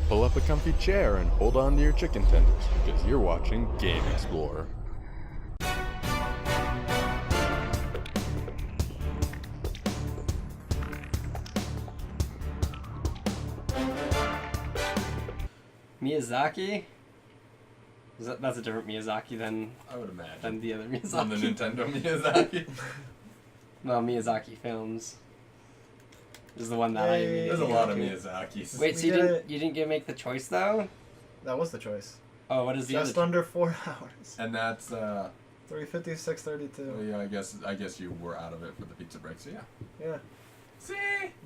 pull up a comfy chair and hold on to your chicken tenders because you're watching Game Explorer. Miyazaki? That's a different Miyazaki than I would imagine. than the other Miyazaki. Than the Nintendo Miyazaki. Well, Miyazaki Films is the one that I immediately There's a lot of go to. Miyazakis. Wait, so you didn't make the choice though? That was the choice. Oh, what is the Just other? under 4 hours. And that's 350, 632. well, yeah, I guess you were out of it for the pizza break, so yeah. Yeah. See?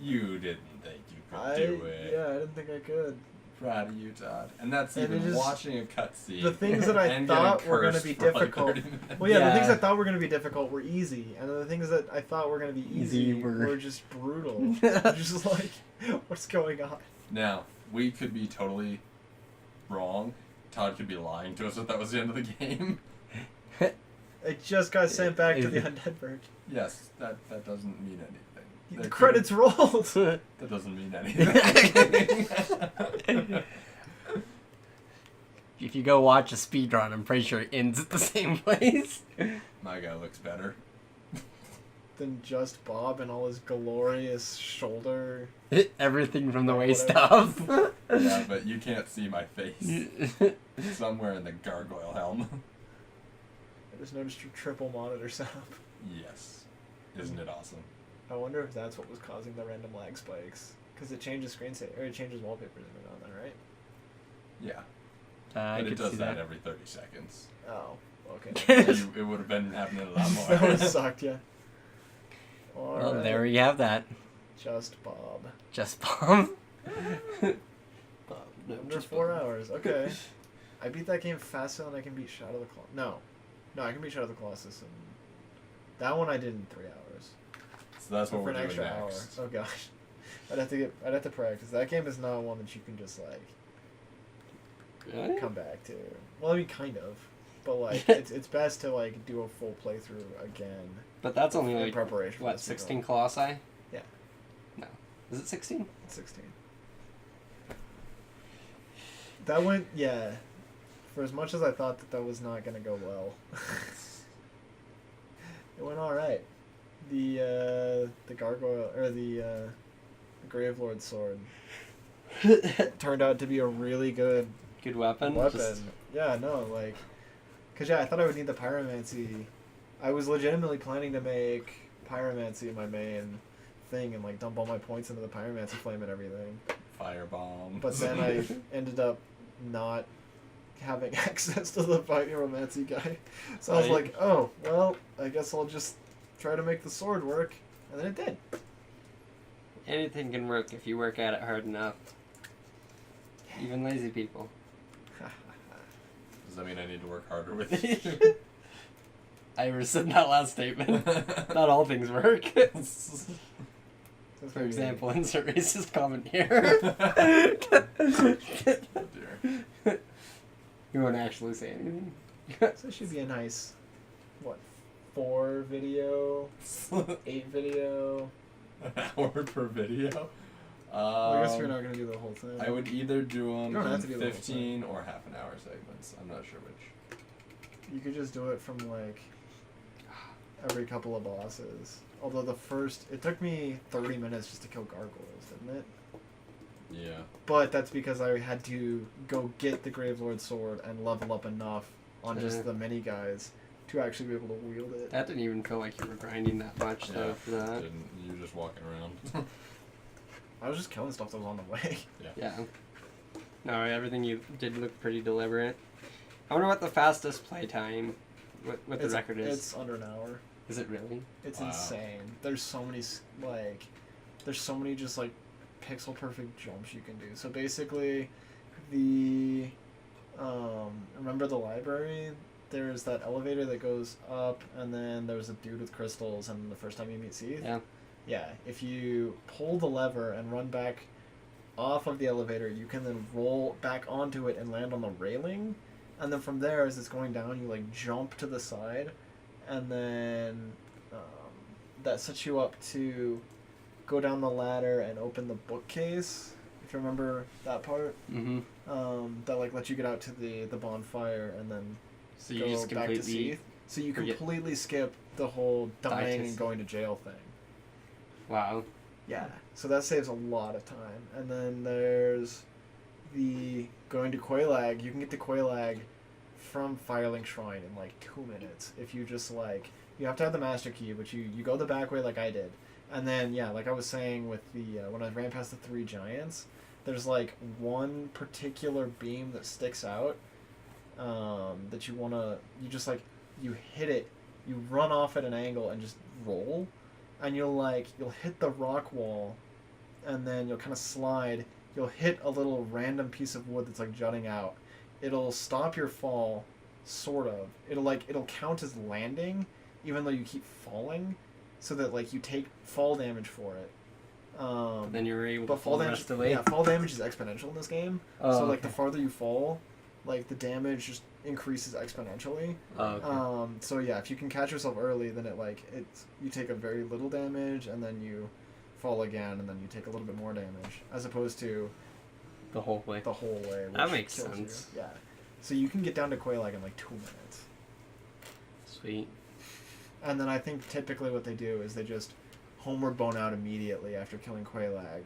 You didn't think you could do it. Yeah, I didn't think I could. Proud of you, Todd. And that's And even it is- watching a cutscene. The things that I and thought getting were going to cursed be for, like, difficult. 30 minutes. Well, yeah, the things Yeah. I thought were going to be difficult were easy, and the things that I thought were going to be easy were just brutal. Just like, what's going on? Now, we could be totally wrong. Todd could be lying to us if that was the end of the game. It just got sent back to the Undead Bird. Yes, that doesn't mean anything. The credits rolled. That doesn't mean anything. If you go watch a speedrun, I'm pretty sure it ends at the same place. My guy looks better. Than just Bob and all his glorious shoulder. Everything from the waist Whatever. up. Yeah, but you can't see my face. Somewhere in the gargoyle helm. I just noticed your triple monitor setup. Yes. Isn't it awesome? I wonder if that's what was causing the random lag spikes. Because it changes screensaver, or it changes wallpapers every now and then, right? Yeah. I But it could does see that every 30 seconds. Oh, okay. It would have been happening a lot more. That would have sucked, yeah. All Well, right. there you have that. Just Bob. Just bomb. Under 4 hours. Okay. I beat that game faster than I can beat Shadow of the Colossus. No, I can beat Shadow of the Colossus. And that one I did in 3 hours. So that's what for we're an doing extra next. hour. Oh gosh. I'd have to practice. That game is not one that you can just like Really? come back to. Well, I mean, kind of, but like it's best to like do a full playthrough again. But that's only in like preparation. for what, this 16 video. colossi? Yeah. No. Is it 16? 16. That went, yeah. For as much as I thought that was not gonna go well, it went all right. The gargoyle or the Gravelord sword turned out to be a really good Good weapon. weapon. Just- Yeah, no, like, cause yeah, I thought I would need the pyromancy. I was legitimately planning to make pyromancy my main thing and like dump all my points into the pyromancy flame and everything. Firebomb. But then I ended up not having access to the pyromancy guy, so I was Right. like, oh well, I guess I'll just try to make the sword work, and then it did. Anything can work if you work at it hard enough. Even lazy people. Does that mean I need to work harder with you? I rescind that last statement. Not all things work. That's For maybe- example, insert racist comment here. Oh, dear. You won't actually say anything. So it should be a nice, what, 4 video, 8 video. An hour per video? I guess you're not gonna do the whole thing. I would either do them You don't have in to do the whole 15 or half an hour segments. I'm not sure which. You could just do it from like every couple of bosses. Although it took me 30 minutes just to kill gargoyles, didn't it? Yeah. But that's because I had to go get the Gravelord sword and level up enough on just the mini guys to actually be able to wield it. That didn't even feel like you were grinding that much, though, Yeah. for that. Didn't, you were just walking around. I was just killing stuff that was on the way. Yeah. No, everything you did looked pretty deliberate. I wonder what the fastest playtime, what the record is. It's under an hour. Is it really? It's Wow. insane. There's so many just like pixel perfect jumps you can do. So basically, remember the library? There's that elevator that goes up, and then there's a dude with crystals, and the first time you meet Seath. Yeah. Yeah, if you pull the lever and run back off of the elevator, you can then roll back onto it and land on the railing. And then from there, as it's going down, you like jump to the side, and then that sets you up to go down the ladder and open the bookcase. If Do you remember that part? Mm-hmm. That like lets you get out to the bonfire and then So you go just back to completely Seath. So you forget- completely skip the whole Die dying to and going to jail thing. wow. Yeah. So that saves a lot of time. And then there's the going to Quelaag. You can get to Quelaag from Firelink Shrine in like 2 minutes if you just like you have to have the master key, but you go the back way like I did. And then yeah, like I was saying with the when I ran past the 3 giants, there's like one particular beam that sticks out that you just like you hit it, you run off at an angle and just roll, and you'll hit the rock wall, and then you'll kind of slide. You'll hit a little random piece of wood that's like jutting out. It'll stop your fall, sort of. It'll count as landing, even though you keep falling, so that like you take fall damage for it. Then you're able to But fall fall the damage, rest of the way. yeah, fall damage is exponential in this game. Oh, So like okay. the farther you fall, like the damage just increases exponentially. Oh, okay. So yeah, if you can catch yourself early, then you take a very little damage, and then you fall again, and then you take a little bit more damage, as opposed to The whole way. the whole way. Which That makes kills sense. You. Yeah. So you can get down to Quelaag in like 2 minutes. Sweet. And then I think typically what they do is they just homeward bone out immediately after killing Quelaag.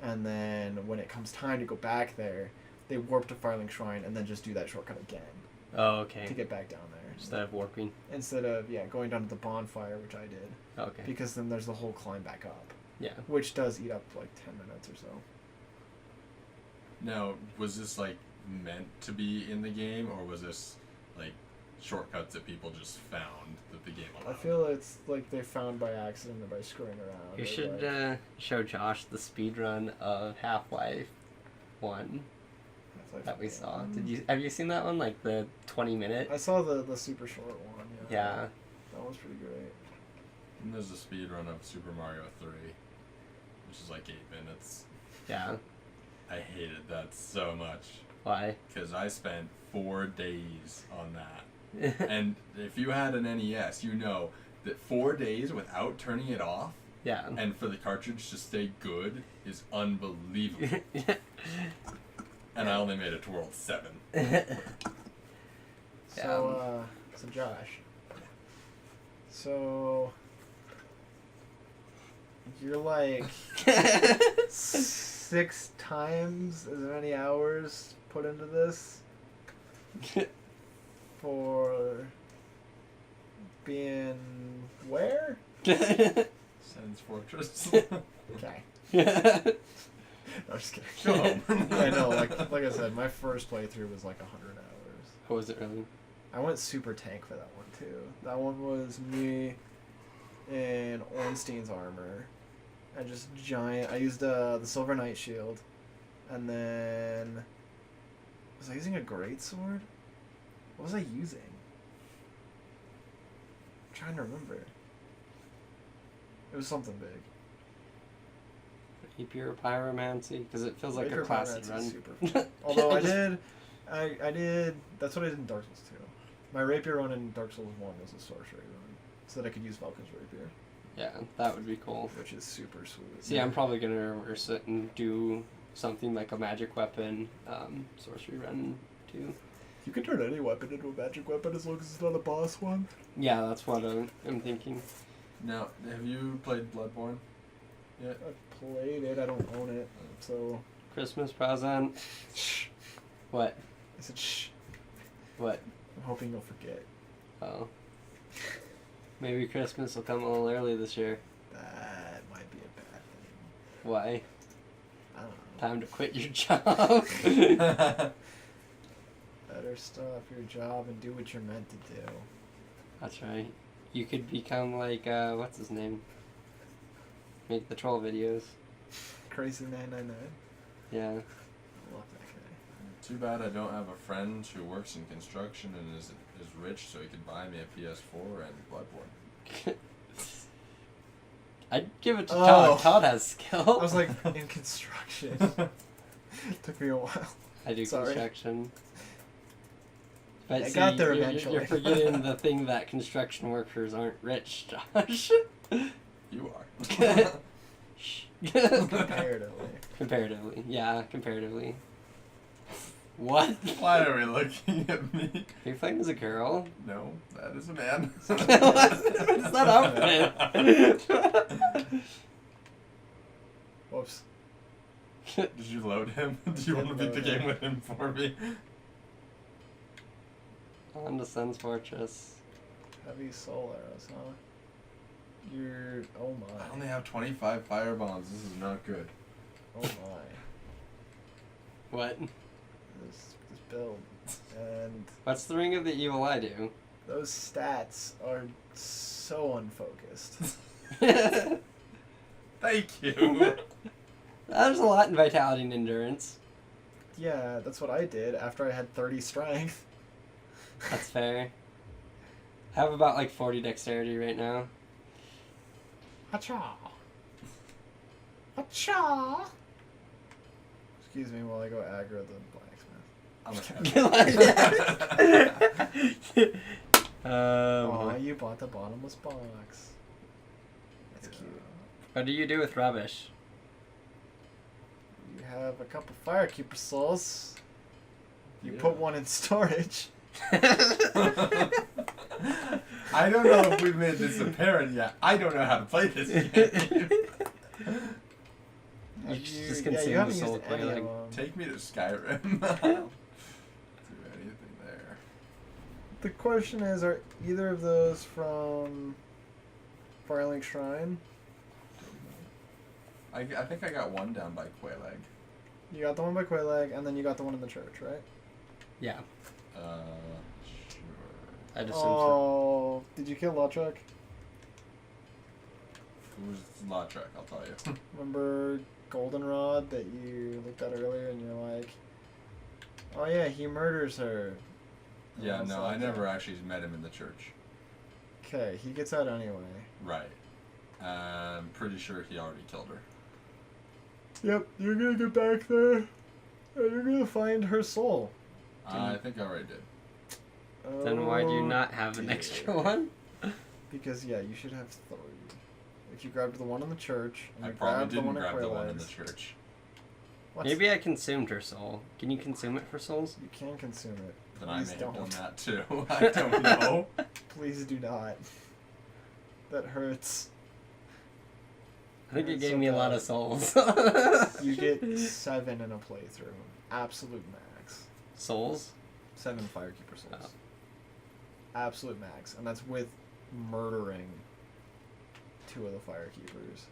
And then when it comes time to go back there, they warp to Firelink Shrine and then just do that shortcut again Oh, okay. to get back down there. Instead of warping. Instead of, going down to the bonfire, which I did. Okay. Because then there's the whole climb back up, Yeah. which does eat up like 10 minutes or so. Now, was this like meant to be in the game, or was this like shortcuts that people just found that the game allowed? I feel it's like they found by accident or by screwing around. You or, should like, show Josh the speed run of Half-Life 1 it's like- that we saw. Have you seen that one? Like the 20-minute? I saw the super short one. Yeah. That was pretty great. And there's a speed run of Super Mario 3, which is like 8 minutes. Yeah. I hated that so much Why? because I spent 4 days on that. And if you had an NES, you know that 4 days without turning it off Yeah. and for the cartridge to stay good is unbelievable. And I only made it to World 7. So Josh. So you're like 6 times as many hours put into this for being where? Sans Fortress. Okay. Yeah. No, I'm just kidding. Go home. I know, like I said, my first playthrough was like 100 hours. What was it really? I went super tank for that one too. That one was me in Ornstein's armor. I just giant. I used the Silver Knight shield, and then was I using a great sword? What was I using? I'm trying to remember. It was something big. Rapier Pyromancy? Because it feels like Rapier a classy Pyromancy run. is super fun. Although I did. That's what I did in Dark Souls 2. My rapier run in Dark Souls 1 was a sorcery run, so that I could use Vulcan's rapier, Yeah, that would be cool. which is super sweet. See, I'm probably going to reverse it and do something like a magic weapon sorcery run too. You can turn any weapon into a magic weapon as long as it's not a boss one. Yeah, that's what I'm thinking. Now, have you played Bloodborne yet? I've played it. I don't own it, so. Christmas present. Shh. What? I said shh. What? I'm hoping you'll forget. Oh. Maybe Christmas will come a little early this year. That might be a bad thing. Why? I don't know. Time to quit your job. Better stuff your job and do what you're meant to do. That's right. You could become like, what's his name? Make the troll videos. Crazy 999. Yeah. I love that guy. Too bad I don't have a friend who works in construction and is rich, so he could buy me a PS4 and Bloodborne. I'd give it to Oh. Todd. Todd has skill. I was like, in construction. Took me a while. I do Sorry. construction. But I see, got there you're eventually. forgetting the thing that construction workers aren't rich, Josh. You are. Shh. Comparatively. Comparatively. Yeah, comparatively. What? Why are we looking at me? Are you playing as a girl? No, that is a man. What's that outfit? Whoops. Did you load him? Do you want to beat the game with him for me? On to Sun's Fortress. Heavy soul arrows, huh? You're... Oh my. I only have 25 fire bombs. This is not good. Oh my. What? This build. And What's the Ring of the Evil Eye do? those stats are so unfocused. Thank you. There's a lot in Vitality and Endurance. Yeah, that's what I did after I had 30 strength. That's fair. I have about like 40 Dexterity right now. Hacha! Hacha! Excuse me while I go aggro the blacksmith. Aw, you bought the bottomless box. That's cute. What do you do with rubbish? You have a couple firekeeper souls. You Yeah. put one in storage. I don't know if we've made this apparent yet. I don't know how to play this game. You just consume you the haven't soul used any quite of like... them. Take me to Skyrim. I'll do anything there. The question is, are either of those from Firelink Shrine? I think I got one down by Quayleg. You got the one by Quayleg, and then you got the one in the church, right? Yeah. Sure. I'd assume so. Oh, did you kill Lautrec? Who's Lautrec, I'll tell you. Remember Goldenrod that you looked at earlier, and you're like, oh yeah, he murders her. And Yeah, was no, like, I never actually met him in the church. Okay, he gets out anyway. Right. I'm pretty sure he already killed her. Yep, you're gonna get back there, and you're gonna find her soul. I think I already did. Then why do you Oh, not have an dear. extra one? Because yeah, you should have 3. If you grabbed the one in the church, and I you probably grabbed the didn't one at grab the one in the Quayleg's. church. What? Maybe I consumed her soul. Can you consume it for souls? You can consume it. Then I Please may don't. have done that too. I don't know. Please do not. That hurts. I think it It's gave so me a lot bad. of souls. You get 7 in a playthrough. Absolute max. Souls? 7 Firekeeper souls. Oh. Absolute max. And that's with murdering 2 of the Firekeepers.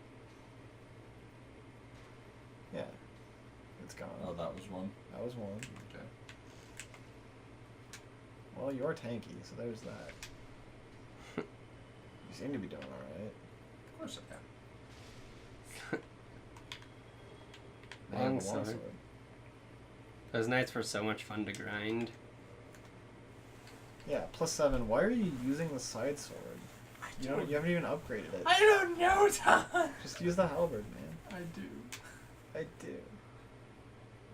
Yeah. It's gone. Oh, that was one. That was one. Okay. Well, you're tanky, so there's that. You seem to be doing alright. Of course I can. Now you have a Longsword. Those nights were so much fun to grind. Yeah, plus 7. Why are you using the side sword? You haven't even upgraded it. I don't know, Todd. Just use the halberd, man. I do. I do.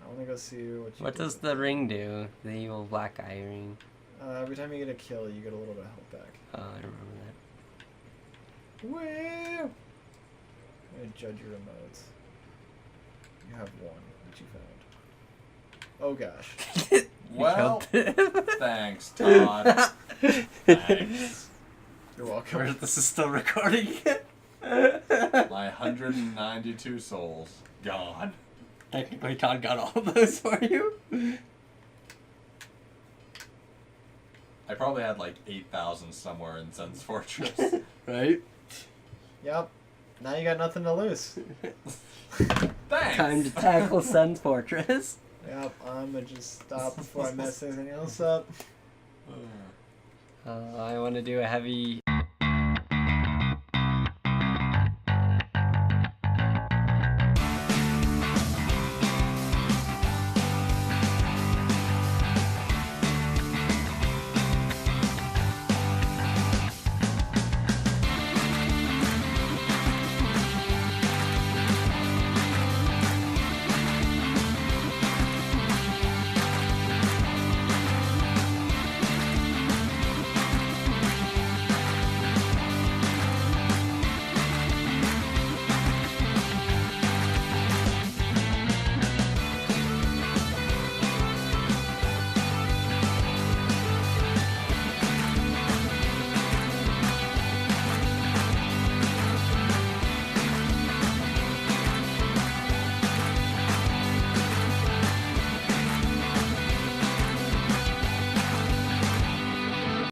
I want to go see what you What did does with the it. ring do? The evil black eye ring. Every time you get a kill, you get a little bit of health back. Oh, I remember that. Woo! I'm gonna judge your remotes. You have 1 that you found. Oh gosh. Well, thanks, Todd. Thanks. You're welcome. This is still recording. My 192 souls gone. Technically, Todd got all of those for you. I probably had like 8,000 somewhere in Sun's Fortress. Right? Yep. Now you got nothing to lose. Thanks. Time to tackle Sun's Fortress. Yep. I'm gonna just stop before I mess anything else up. I want to do a heavy